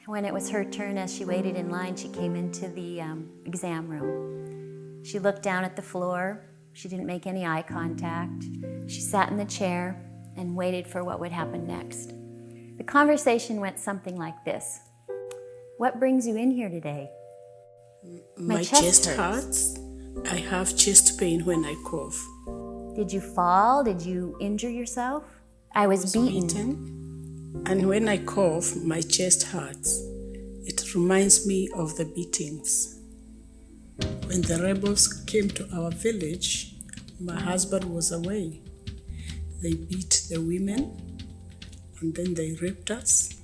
When it was her turn, as she waited in line, she came into the exam room. She looked down at the floor. She didn't make any eye contact. She sat in the chair and waited for what would happen next. The conversation went something like this. What brings you in here today? My chest hurts. I have chest pain when I cough. Did you fall? Did you injure yourself? I was beaten. And when I cough, my chest hurts. It reminds me of the beatings. When the rebels came to our village, my husband was away. They beat the women, and then they raped us.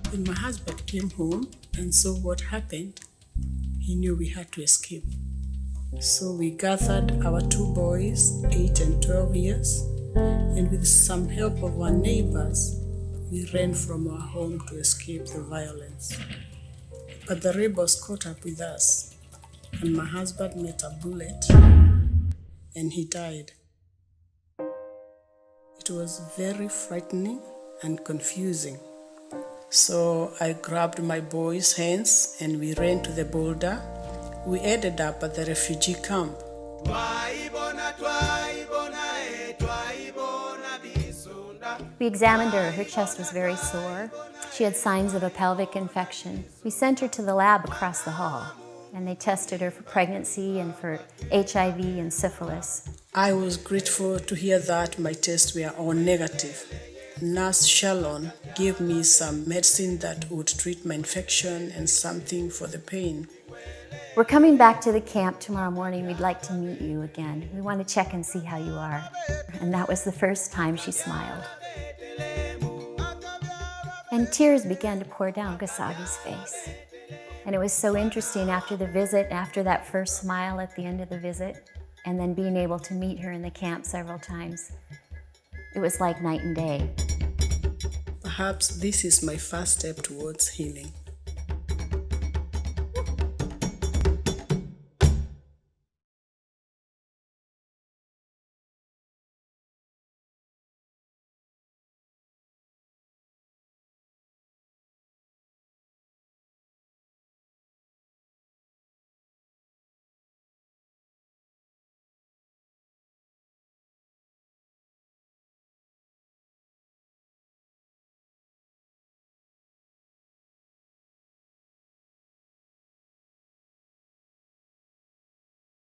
When my husband came home and saw what happened, he knew we had to escape. So we gathered our two boys, 8 and 12 years, and with some help of our neighbors, we ran from our home to escape the violence. But the rebels caught up with us, and my husband met a bullet, and he died. It was very frightening and confusing. So I grabbed my boys' hands and we ran to the boulder. We ended up at the refugee camp. We examined her. Her chest was very sore. She had signs of a pelvic infection. We sent her to the lab across the hall, and they tested her for pregnancy and for HIV and syphilis. I was grateful to hear that my tests were all negative. Nurse Shalon gave me some medicine that would treat my infection and something for the pain. We're coming back to the camp tomorrow morning. We'd like to meet you again. We want to check and see how you are. And that was the first time she smiled. And tears began to pour down Gasagi's face. And it was so interesting after the visit, after that first smile at the end of the visit, and then being able to meet her in the camp several times. It was like night and day. Perhaps this is my first step towards healing.